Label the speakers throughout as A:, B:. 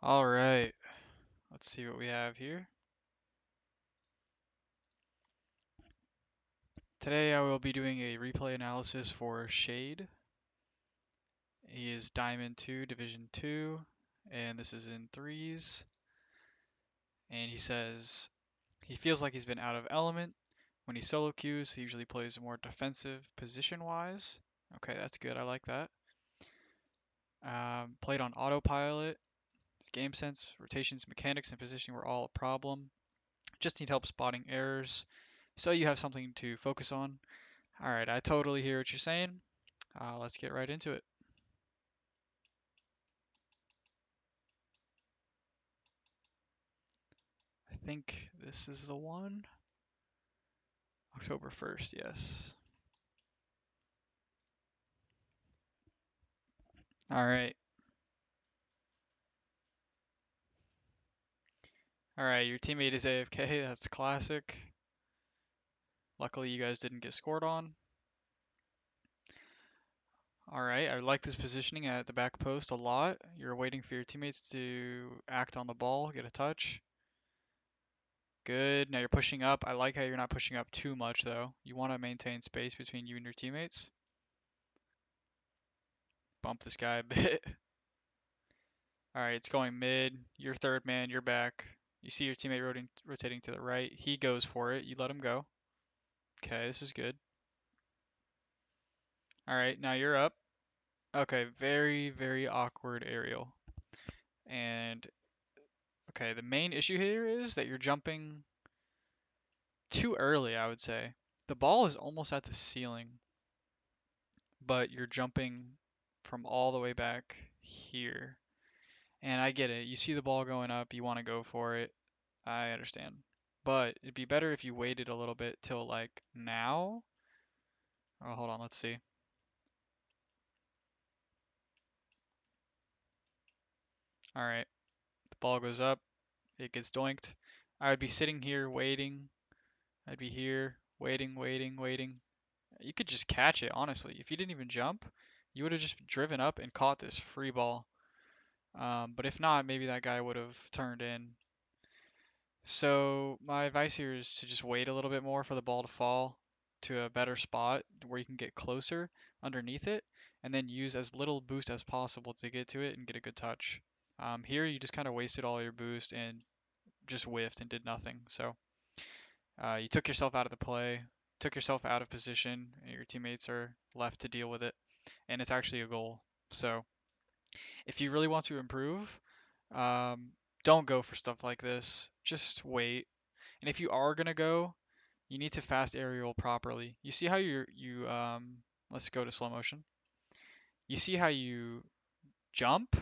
A: All right, let's see what we have here. Today I will be doing a replay analysis for Shade. He is Diamond 2, Division 2, and this is in threes. And he says he feels like he's been out of element. When he solo queues, he usually plays more defensive position-wise. Okay, that's good. I like that. Played on autopilot. His game sense, rotations, mechanics, and positioning were all a problem. Just need help spotting errors, so you have something to focus on. All right, I totally hear what you're saying. Let's get right into it. I think this is the one. October 1st, yes. All right. All right, your teammate is AFK. That's classic. Luckily, you guys didn't get scored on. All right, I like this positioning at the back post a lot. You're waiting for your teammates to act on the ball, get a touch. Good. Now you're pushing up. I like how you're not pushing up too much, though. You want to maintain space between you and your teammates. Bump this guy a bit. All right, it's going mid. You're third man. You're back. You see your teammate rotating to the right. He goes for it. You let him go. Okay, this is good. All right, now you're up. Okay, very, very awkward aerial. And okay, the main issue here is that you're jumping too early, I would say. The ball is almost at the ceiling, but you're jumping from all the way back here. And I get it. You see the ball going up, you want to go for it. I understand. But it'd be better if you waited a little bit till like now. Oh, hold on, let's see. All right, the ball goes up, it gets doinked. I would be sitting here waiting. I'd be here waiting, waiting, waiting. You could just catch it, honestly. If you didn't even jump, you would have just driven up and caught this free ball. But if not, maybe that guy would have turned in. So my advice here is to just wait a little bit more for the ball to fall to a better spot where you can get closer underneath it, and then use as little boost as possible to get to it and get a good touch. Here you just kind of wasted all your boost and just whiffed and did nothing. So you took yourself out of the play, took yourself out of position, and your teammates are left to deal with it, and it's actually a goal. So if you really want to improve, um, don't go for stuff like this. Just wait. And if you are gonna go, you need to fast aerial properly. You see how let's go to slow motion. You see how you jump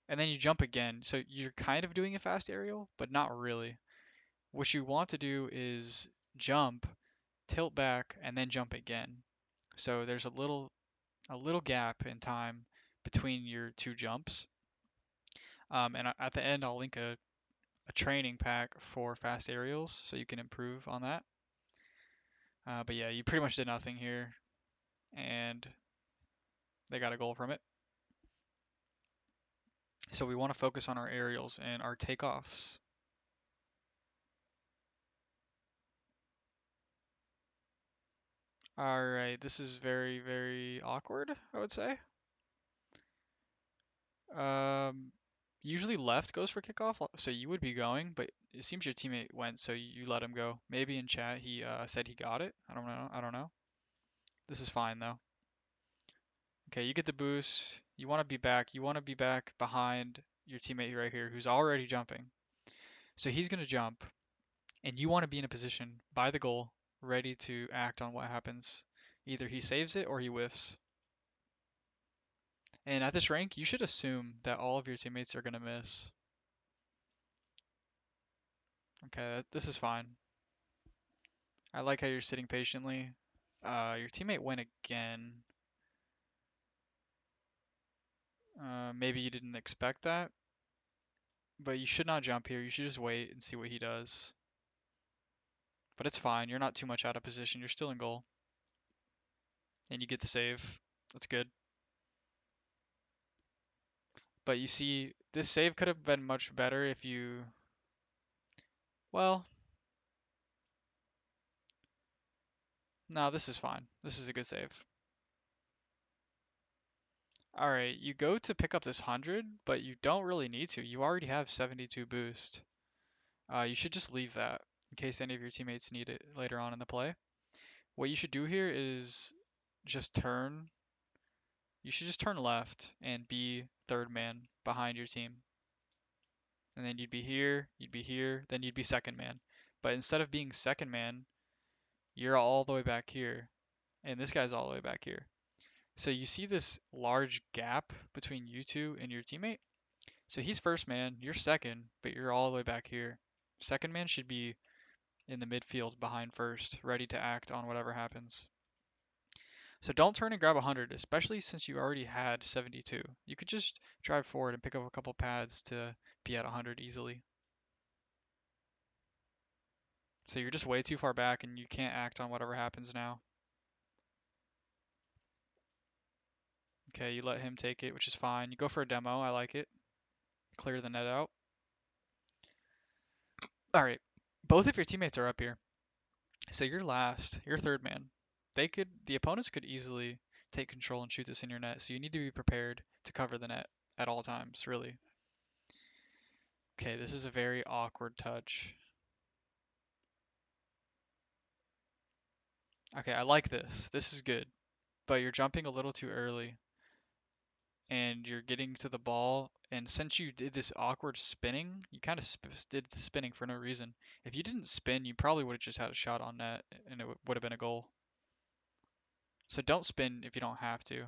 A: and then you jump again. So you're kind of doing a fast aerial, but not really. What you want to do is jump, tilt back, and then jump again. So there's a little gap in time between your two jumps. And at the end, I'll link a training pack for fast aerials so you can improve on that. But yeah, you pretty much did nothing here, and they got a goal from it. So we want to focus on our aerials and our takeoffs. All right, this is very, very awkward, I would say. Um, Usually left goes for kickoff, so you would be going, but it seems your teammate went, so you let him go. Maybe in chat he said he got it. I don't know. I don't know. This is fine though. Okay, you get the boost. You want to be back. You want to be back behind your teammate right here, who's already jumping. So he's gonna jump, and you want to be in a position by the goal, ready to act on what happens. Either he saves it or he whiffs. And at this rank, you should assume that all of your teammates are gonna miss. Okay, this is fine. I like how you're sitting patiently. Your teammate went again. Maybe you didn't expect that, but you should not jump here. You should just wait and see what he does. But it's fine. You're not too much out of position. You're still in goal, and you get the save. That's good. But you see This save could have been much better if you, well, no, this is fine. This is a good save. All right, you go to pick up this 100, but you don't really need to. You already have 72 boost. You should just leave that in case any of your teammates need it later on in the play. What you should do here is just turn. You should just turn left and be third man behind your team. And then you'd be here, then you'd be second man. But instead of being second man, you're all the way back here, and this guy's all the way back here. So you see this large gap between you two and your teammate? So he's first man, you're second, but you're all the way back here. Second man should be in the midfield behind first, ready to act on whatever happens. So don't turn and grab 100, especially since you already had 72. You could just drive forward and pick up a couple pads to be at 100 easily. So you're just way too far back and you can't act on whatever happens now. Okay, you let him take it, which is fine. You go for a demo, I like it. Clear the net out. Alright, both of your teammates are up here. So you're last, you're third man. The opponents could easily take control and shoot this in your net, so you need to be prepared to cover the net at all times, really. Okay, this is a very awkward touch. Okay, I like this. This is good, but you're jumping a little too early and you're getting to the ball. And since you did this awkward spinning, you kind of did the spinning for no reason. If you didn't spin, you probably would have just had a shot on net and it would have been a goal. So don't spin if you don't have to.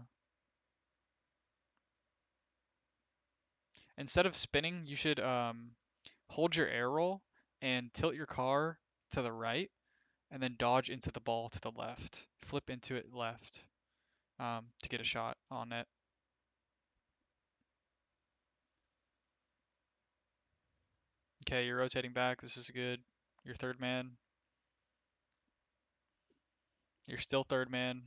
A: Instead of spinning, you should hold your air roll and tilt your car to the right and then dodge into the ball to the left. Flip into it left to get a shot on it. Okay, you're rotating back. This is good. You're third man. You're still third man.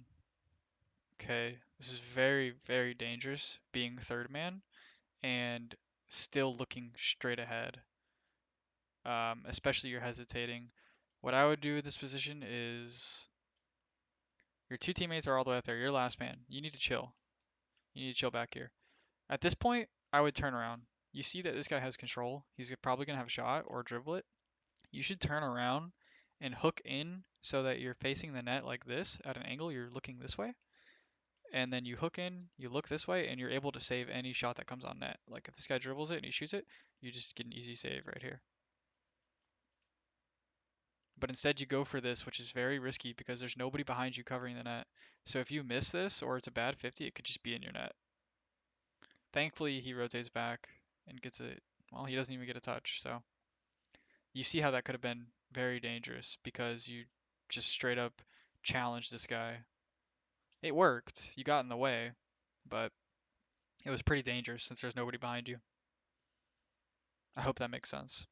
A: Okay, this is very, very dangerous being third man and still looking straight ahead. Especially you're hesitating. What I would do in this position is your two teammates are all the way up there. You're last man. You need to chill. You need to chill back here. At this point, I would turn around. You see that this guy has control. He's probably going to have a shot or dribble it. You should turn around and hook in so that you're facing the net like this at an angle. You're looking this way. And then you hook in, you look this way, and you're able to save any shot that comes on net. Like if this guy dribbles it and he shoots it, you just get an easy save right here. But instead you go for this, which is very risky because there's nobody behind you covering the net. So if you miss this or it's a bad 50, it could just be in your net. Thankfully, he rotates back and gets it. Well, he doesn't even get a touch. So you see how that could have been very dangerous because you just straight up challenged this guy. It worked. You got in the way, but it was pretty dangerous since there's nobody behind you. I hope that makes sense.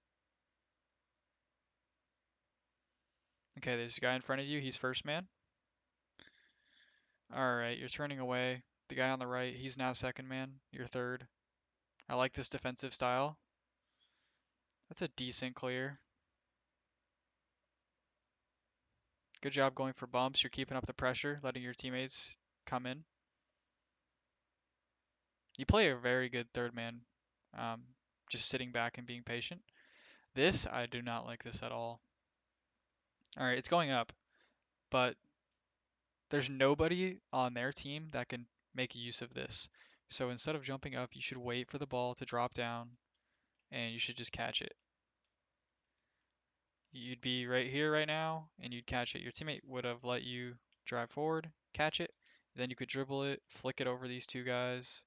A: Okay, there's a guy in front of you. He's first man. Alright, you're turning away. The guy on the right, he's now second man. You're third. I like this defensive style. That's a decent clear. Good job going for bumps. You're keeping up the pressure, letting your teammates come in. You play a very good third man, um, just sitting back and being patient. This, I do not like this at all. Alright, it's going up, but there's nobody on their team that can make use of this. So instead of jumping up, you should wait for the ball to drop down and you should just catch it. You'd be right here right now and you'd catch it. Your teammate would have let you drive forward, catch it, then you could dribble it, flick it over these two guys,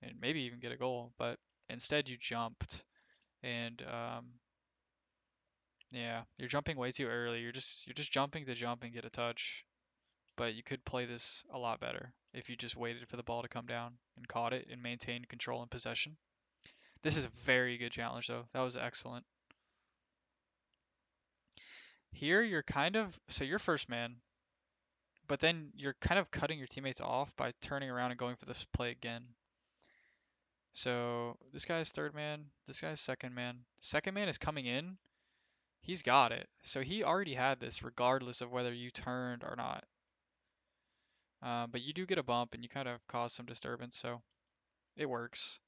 A: and maybe even get a goal. But instead, you jumped, and yeah, you're jumping way too early. You're just jumping to jump and get a touch. But you could play this a lot better if you just waited for the ball to come down and caught it and maintained control and possession. This is a very good challenge, though. That was excellent. Here, so you're first man, but then you're kind of cutting your teammates off by turning around and going for this play again. So this guy's third man, this guy's second man. Second man is coming in. He's got it. So he already had this regardless of whether you turned or not. But you do get a bump and you kind of cause some disturbance, so it works.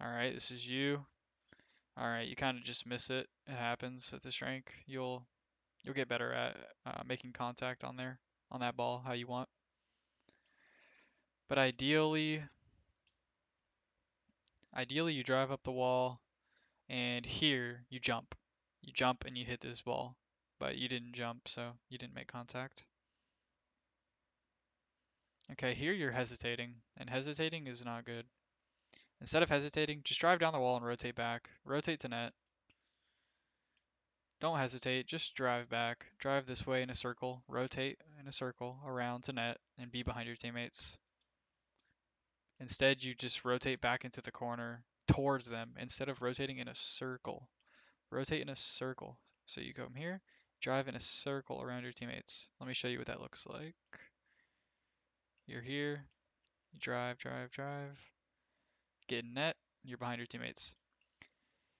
A: All right, this is you. All right, you kind of just miss it. It happens at this rank. You'll get better at making contact on there on that ball how you want. But ideally you drive up the wall and here you jump. You jump and you hit this ball, but you didn't jump, so you didn't make contact. Okay, here you're hesitating, and hesitating is not good. Instead of hesitating, just drive down the wall and rotate back. Rotate to net. Don't hesitate, just drive back. Drive this way in a circle, rotate in a circle around to net, and be behind your teammates. Instead, you just rotate back into the corner towards them instead of rotating in a circle. Rotate in a circle. So you come here, drive in a circle around your teammates. Let me show you what that looks like. You're here, you drive, drive, drive, get in net, you're behind your teammates.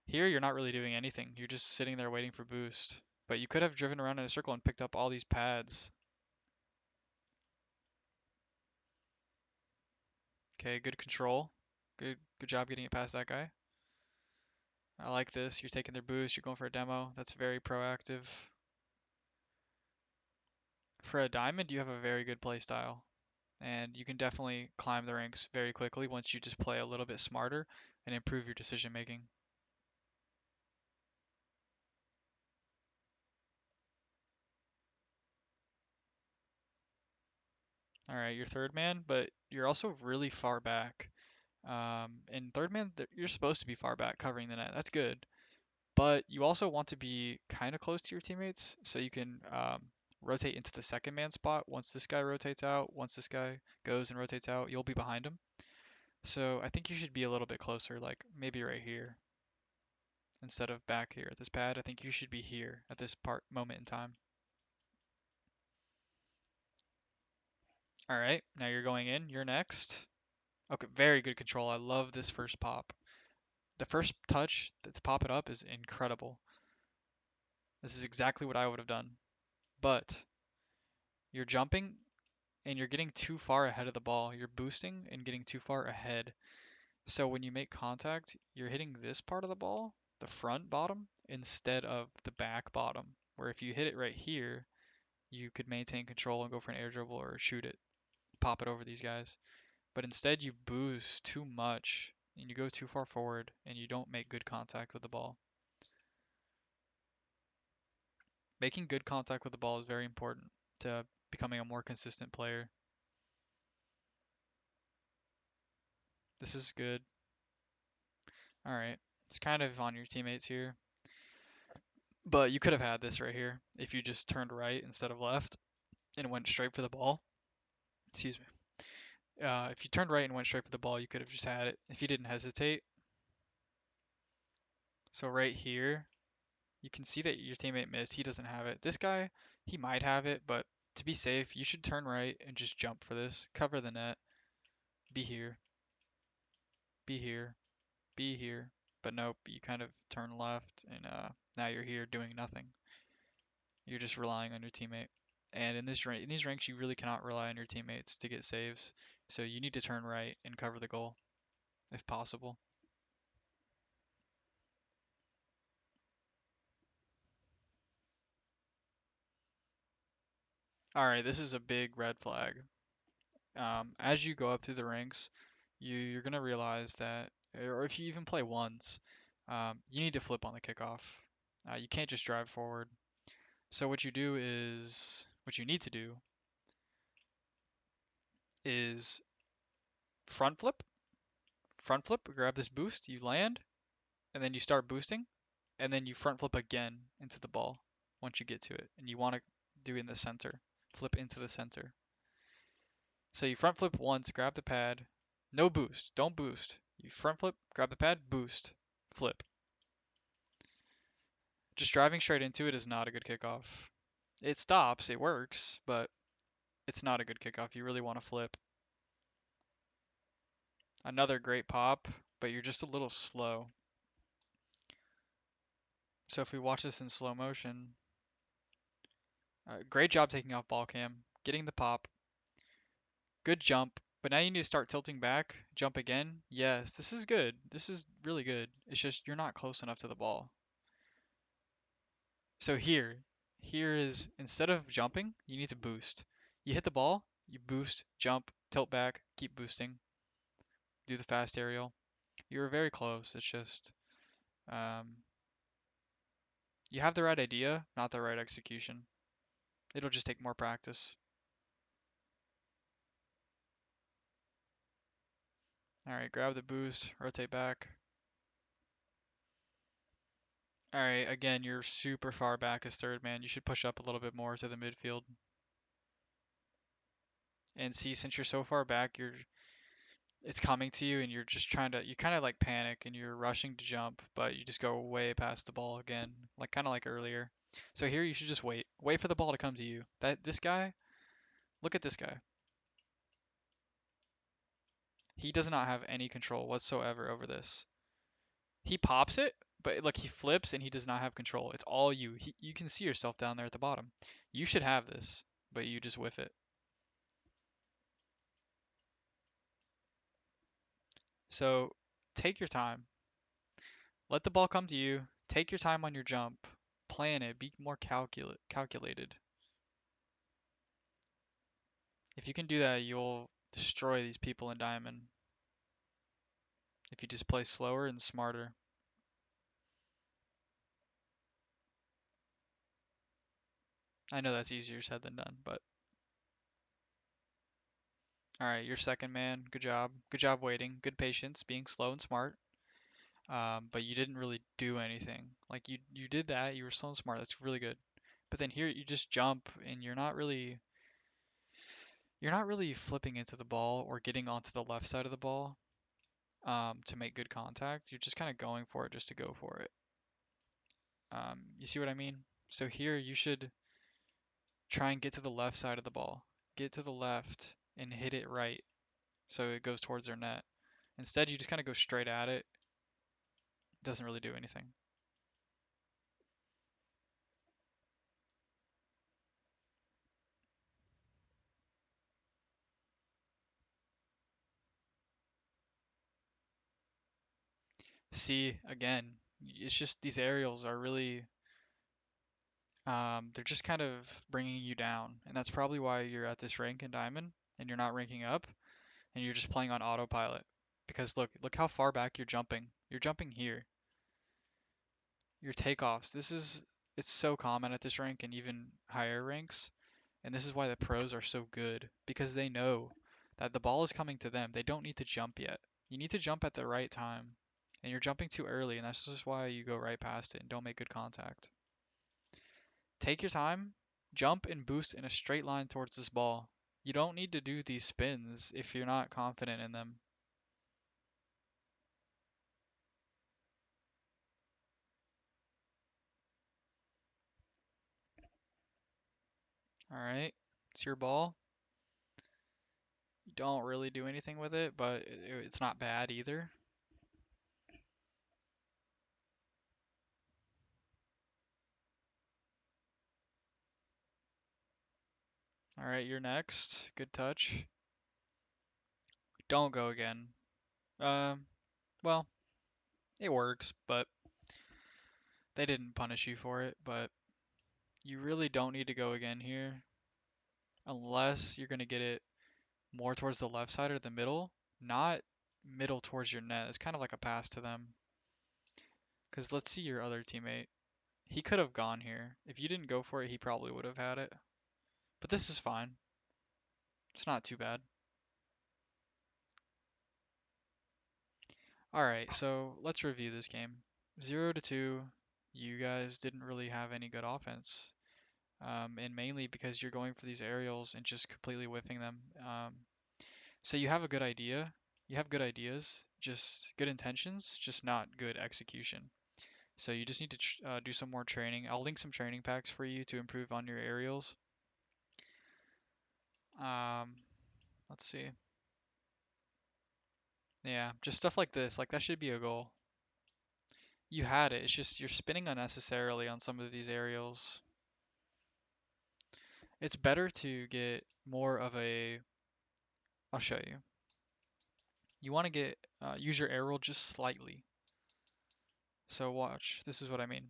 A: Here, you're not really doing anything. You're just sitting there waiting for boost. But you could have driven around in a circle and picked up all these pads. Okay, good control. Good job getting it past that guy. I like this. You're taking their boost. You're going for a demo. That's very proactive. For a diamond, you have a very good play style, and you can definitely climb the ranks very quickly once you just play a little bit smarter and improve your decision making. All right, you're third man, but you're also really far back. In third man, you're supposed to be far back covering the net. That's good. But you also want to be kind of close to your teammates so you can rotate into the second man spot. Once this guy rotates out, once this guy goes and rotates out, you'll be behind him. So I think you should be a little bit closer, like maybe right here instead of back here at this pad. I think you should be here at this moment in time. All right, now you're going in. You're next. Okay, very good control. I love this first pop. The first touch to pop it up is incredible. This is exactly what I would have done. But you're jumping and you're getting too far ahead of the ball. You're boosting and getting too far ahead. So when you make contact, you're hitting this part of the ball, the front bottom, instead of the back bottom. Where if you hit it right here, you could maintain control and go for an air dribble or shoot it, pop it over these guys. But instead, you boost too much and you go too far forward and you don't make good contact with the ball. Making good contact with the ball is very important to becoming a more consistent player. This is good. All right. It's kind of on your teammates here. But you could have had this right here if you just turned right instead of left and went straight for the ball. Excuse me. If you turned right and went straight for the ball, you could have just had it if you didn't hesitate. So right here, you can see that your teammate missed. He doesn't have it. This guy, he might have it, but to be safe, you should turn right and just jump for this. Cover the net. Be here. Be here. Be here. But nope, you kind of turn left and now you're here doing nothing. You're just relying on your teammate. And in these ranks, you really cannot rely on your teammates to get saves. So you need to turn right and cover the goal if possible. All right, this is a big red flag. As you go up through the ranks, you're gonna realize that, or if you even play ones, you need to flip on the kickoff. You can't just drive forward. So what you need to do is front flip, grab this boost, you land, and then you start boosting, and then you front flip again into the ball once you get to it, and you want to do it in the center, flip into the center. So you front flip once, grab the pad, no boost, don't boost. You front flip, grab the pad, boost, flip. Just driving straight into it is not a good kickoff. It stops, it works, but It's not a good kickoff. You really want to flip. Another great pop, but you're just a little slow. So if we watch this in slow motion, great job taking off ball cam, getting the pop, good jump, but now you need to start tilting back, jump again. Yes, this is good. This is really good. It's just you're not close enough to the ball. So here is instead of jumping, you need to boost. You hit the ball, you boost, jump, tilt back, keep boosting, do the fast aerial. You were very close. It's just um, you have the right idea, not the right execution. It'll just take more practice. All right, grab the boost, rotate back. All right, again, you're super far back as third man. You should push up a little bit more to the midfield. And see, since you're so far back, it's coming to you and you're just trying to, you kind of like panic and you're rushing to jump, but you just go way past the ball again, like kind of like earlier. So here you should just wait for the ball to come to you. This guy, look at this guy. He does not have any control whatsoever over this. He pops it, but look, he flips and he does not have control. It's all you. You can see yourself down there at the bottom. You should have this, but you just whiff it. So take your time. Let the ball come to you. Take your time on your jump. Plan it. Be more calculated. If you can do that, you'll destroy these people in Diamond. If you just play slower and smarter. I know that's easier said than done, but alright, you're second man. Good job. Good job waiting. Good patience, being slow and smart. But you didn't really do anything. Like you did that, you were slow and smart. That's really good. But then here you just jump and you're not really flipping into the ball or getting onto the left side of the ball to make good contact. You're just kind of going for it just to go for it. You see what I mean? So here you should try and get to the left side of the ball. Get to the left and hit it right so it goes towards their net. Instead, you just kind of go straight at it. It doesn't really do anything. See, again, it's just these aerials are really, they're just kind of bringing you down. And that's probably why you're at this rank in Diamond and you're not ranking up and you're just playing on autopilot. Because look how far back you're jumping. You're jumping here. Your takeoffs. It's so common at this rank and even higher ranks. And this is why the pros are so good because they know that the ball is coming to them. They don't need to jump yet. You need to jump at the right time. And you're jumping too early, and that's just why you go right past it and don't make good contact. Take your time, jump and boost in a straight line towards this ball. You don't need to do these spins if you're not confident in them. All right, it's your ball. You don't really do anything with it, but it's not bad either. All right, you're next. Good touch. Don't go again. Um, well, it works, but they didn't punish you for it. But you really don't need to go again here unless you're going to get it more towards the left side or the middle, not middle towards your net. It's kind of like a pass to them. Because let's see your other teammate. He could have gone here. If you didn't go for it, he probably would have had it. But this is fine. It's not too bad. Alright, so let's review this game. 0 to 2, you guys didn't really have any good offense. And mainly because you're going for these aerials and just completely whiffing them. So you have a good idea. You have good ideas, just good intentions, just not good execution. So you just need to do some more training. I'll link some training packs for you to improve on your aerials. Um, let's see. Yeah, just stuff like this. Like that should be a goal. You had it. It's just you're spinning unnecessarily on some of these aerials. It's better to get more of a. I'll show you. You want to get use your air roll just slightly. So watch. This is what I mean.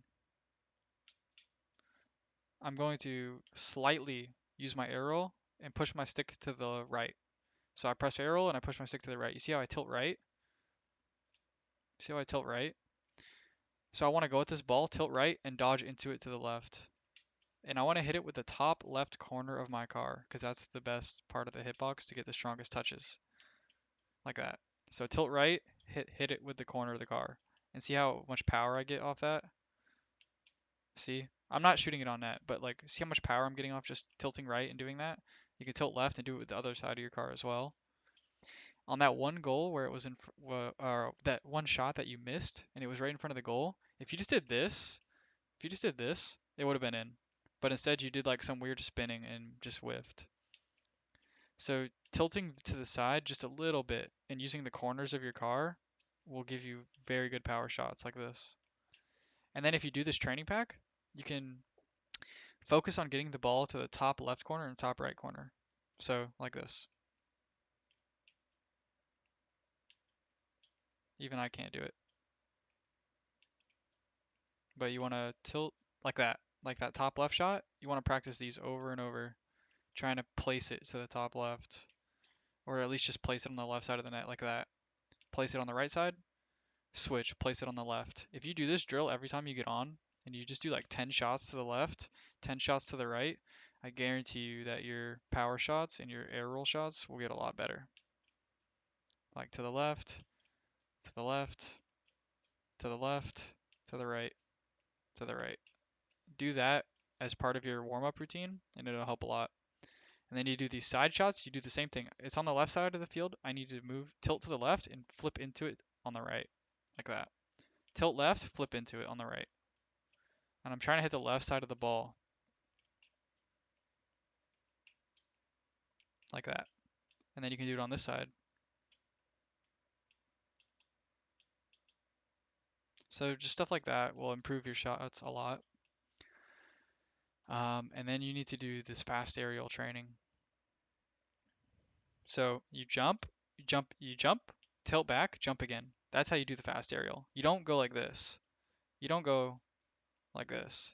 A: I'm going to slightly use my air roll and push my stick to the right. So I press air roll and I push my stick to the right. You see how I tilt right? See how I tilt right? So I want to go with this ball, tilt right, and dodge into it to the left. And I want to hit it with the top left corner of my car because that's the best part of the hitbox to get the strongest touches. Like that. So tilt right, hit it with the corner of the car. And see how much power I get off that? See? I'm not shooting it on net, but like see how much power I'm getting off just tilting right and doing that? You can tilt left and do it with the other side of your car as well. On that one goal where it was that one shot that you missed and it was right in front of the goal, if you just did this, it would have been in. But instead you did like some weird spinning and just whiffed. So tilting to the side just a little bit and using the corners of your car will give you very good power shots like this. And then if you do this training pack, you can focus on getting the ball to the top left corner and top right corner. So like this. Even I can't do it. But you want to tilt like that top left shot. You want to practice these over and over, trying to place it to the top left, or at least just place it on the left side of the net like that. Place it on the right side, switch, place it on the left. If you do this drill every time you get on, and you just do like 10 shots to the left, 10 shots to the right, I guarantee you that your power shots and your air roll shots will get a lot better. Like to the left, to the left, to the left, to the right, to the right. Do that as part of your warm-up routine, and it'll help a lot. And then you do these side shots, you do the same thing. It's on the left side of the field. I need to move, tilt to the left, and flip into it on the right, like that. Tilt left, flip into it on the right. And I'm trying to hit the left side of the ball, like that. And then you can do it on this side. So just stuff like that will improve your shots a lot. And then you need to do this fast aerial training. So you jump, you jump, tilt back, jump again. That's how you do the fast aerial. You don't go like this. You don't go like this.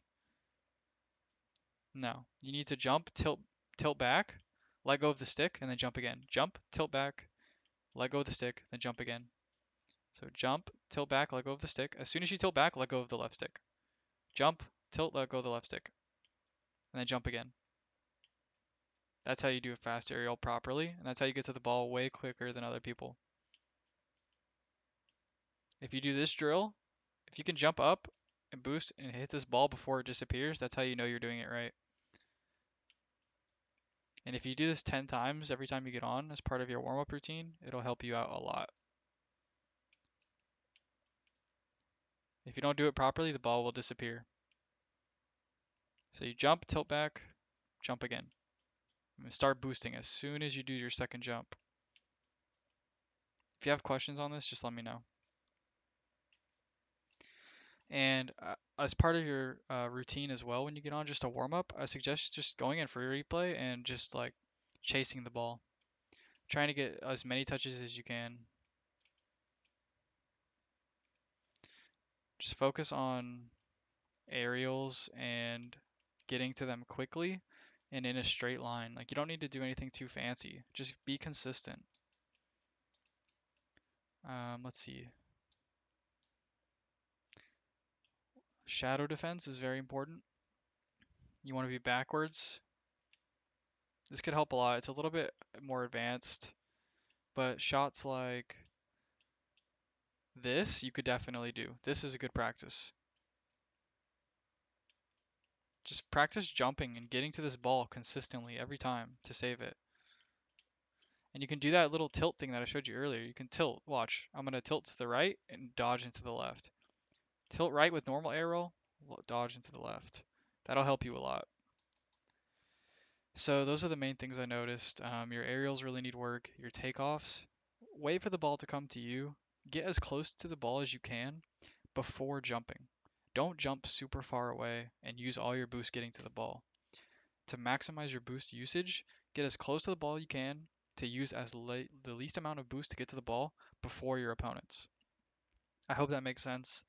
A: No, you need to jump, tilt back, let go of the stick, and then jump again. Jump, tilt back, let go of the stick, then jump again. So jump, tilt back, let go of the stick. As soon as you tilt back, let go of the left stick. Jump, tilt, let go of the left stick, and then jump again. That's how you do a fast aerial properly, and that's how you get to the ball way quicker than other people. If you do this drill, if you can jump up and boost and hit this ball before it disappears, that's how you know you're doing it right. And if you do this 10 times every time you get on as part of your warm-up routine, it'll help you out a lot. If you don't do it properly, the ball will disappear. So you jump, tilt back, jump again. And start boosting as soon as you do your second jump. If you have questions on this, just let me know. And as part of your routine as well, when you get on just a warm up, I suggest just going in for a replay and just like chasing the ball, trying to get as many touches as you can. Just focus on aerials and getting to them quickly and in a straight line. Like you don't need to do anything too fancy. Just be consistent. Let's see. Shadow defense is very important. You want to be backwards. This could help a lot. It's a little bit more advanced, but shots like this you could definitely do. This is a good practice. Just practice jumping and getting to this ball consistently every time to save it. And you can do that little tilt thing that I showed you earlier. You can tilt. Watch. I'm going to tilt to the right and dodge into the left. Tilt right with normal air roll, dodge into the left. That'll help you a lot. So those are the main things I noticed. Your aerials really need work. Your takeoffs, wait for the ball to come to you. Get as close to the ball as you can before jumping. Don't jump super far away and use all your boost getting to the ball. To maximize your boost usage, get as close to the ball you can to use the least amount of boost to get to the ball before your opponents. I hope that makes sense.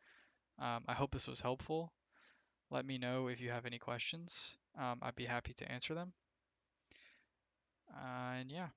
A: I hope this was helpful. Let me know if you have any questions. I'd be happy to answer them. And yeah.